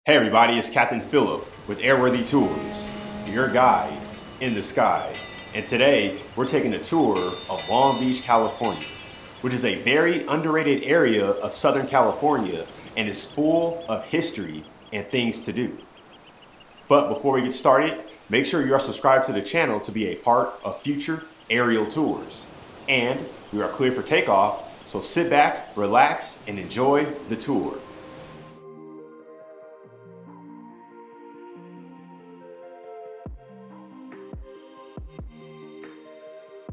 Hey everybody, it's Captain Phillip with Airworthy Tours, your guide in the sky. And today we're taking a tour of Long Beach, California, which is a very underrated area of Southern California and is full of history and things to do. But before we get started, make sure you are subscribed to the channel to be a part of future aerial tours. And we are clear for takeoff, so sit back, relax, and enjoy the tour.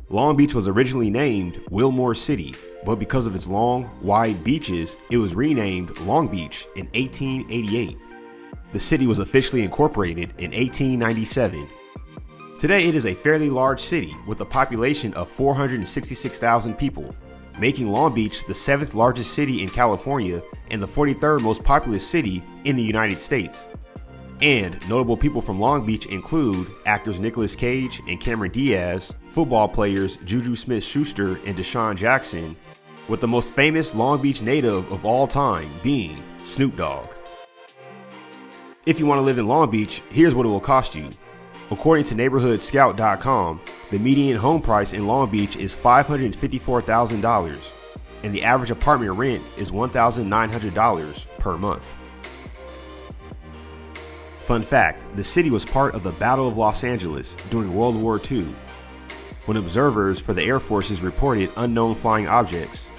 Long Beach was originally named Wilmore City, but because of its long, wide beaches, it was renamed Long Beach in 1888. The city was officially incorporated in 1897. Today it is a fairly large city with a population of 466,000 people, making Long Beach the 7th largest city in California and the 43rd most populous city in the United States. And notable people from Long Beach include actors Nicolas Cage and Cameron Diaz, football players Juju Smith-Schuster and Deshaun Jackson, with the most famous Long Beach native of all time being Snoop Dogg. If you want to live in Long Beach, here's what it will cost you. According to NeighborhoodScout.com, the median home price in Long Beach is $554,000, and the average apartment rent is $1,900 per month. Fun fact, the city was part of the Battle of Los Angeles during World War II, when observers for the Air Forces reported unknown flying objects.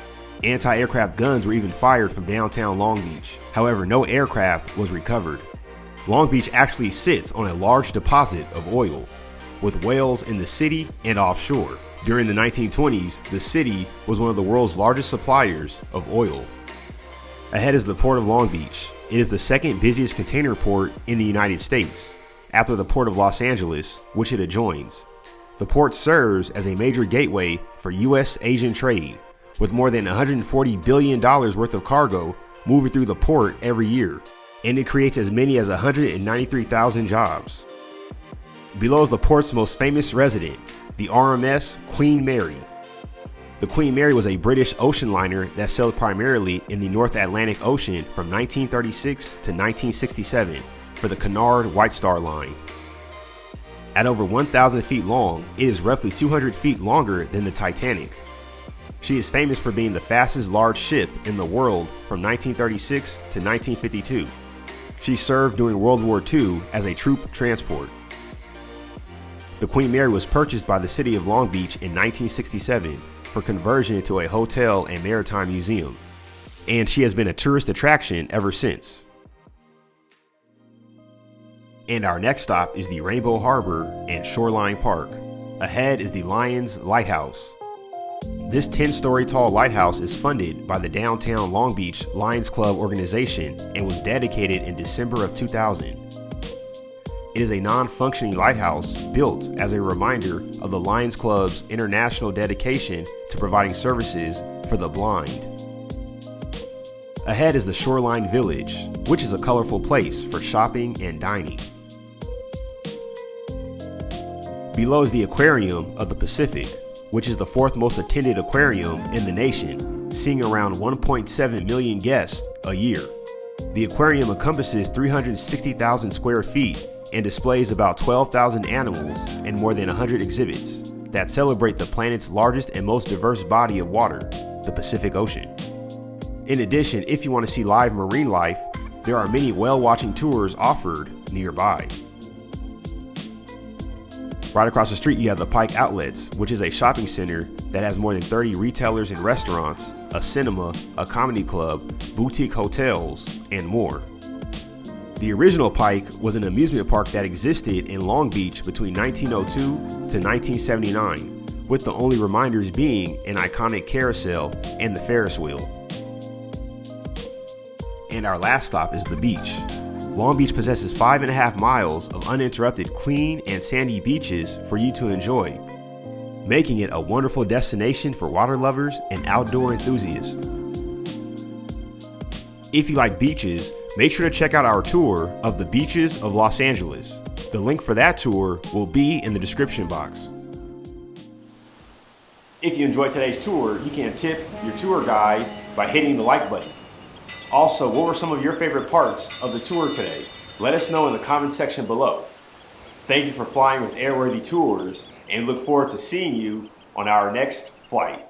Anti-aircraft guns were even fired from downtown Long Beach. However, no aircraft was recovered. Long Beach actually sits on a large deposit of oil, with wells in the city and offshore. During the 1920s, the city was one of the world's largest suppliers of oil. Ahead is the Port of Long Beach. It is the second busiest container port in the United States, after the Port of Los Angeles, which it adjoins. The port serves as a major gateway for U.S.-Asian trade, with more than $140 billion worth of cargo moving through the port every year, and it creates as many as 193,000 jobs. Below is the port's most famous resident, the Rms Queen Mary. The Queen Mary was a British ocean liner that sailed primarily in the North Atlantic Ocean from 1936 to 1967 for the Cunard White Star Line. At over 1,000 feet long, it is roughly 200 feet longer than the Titanic. She is famous for being the fastest large ship in the world from 1936 to 1952. She served during World War II as a troop transport. The Queen Mary was purchased by the city of Long Beach in 1967 for conversion to a hotel and maritime museum, and she has been a tourist attraction ever since. And our next stop is the Rainbow Harbor and Shoreline Park. Ahead is the Lions Lighthouse. This 10-story tall lighthouse is funded by the Downtown Long Beach Lions Club organization and was dedicated in December of 2000. It is a non-functioning lighthouse built as a reminder of the Lions Club's international dedication to providing services for the blind. Ahead is the Shoreline Village, which is a colorful place for shopping and dining. Below is the Aquarium of the Pacific, which is the 4th most attended aquarium in the nation, seeing around 1.7 million guests a year. The aquarium encompasses 360,000 square feet and displays about 12,000 animals and more than 100 exhibits that celebrate the planet's largest and most diverse body of water, the Pacific Ocean. In addition, if you want to see live marine life, there are many whale-watching tours offered nearby. Right across the street you have the Pike Outlets, which is a shopping center that has more than 30 retailers and restaurants, a cinema, a comedy club, boutique hotels, and more. The original Pike was an amusement park that existed in Long Beach between 1902 to 1979, with the only reminders being an iconic carousel and the Ferris wheel. And our last stop is the beach. Long Beach possesses 5.5 miles of uninterrupted clean and sandy beaches for you to enjoy, making it a wonderful destination for water lovers and outdoor enthusiasts. If you like beaches, make sure to check out our tour of the beaches of Los Angeles. The link for that tour will be in the description box. If you enjoyed today's tour, you can tip your tour guide by hitting the like button. Also, what were some of your favorite parts of the tour today? Let us know in the comment section below. Thank you for flying with Airworthy Tours, and look forward to seeing you on our next flight.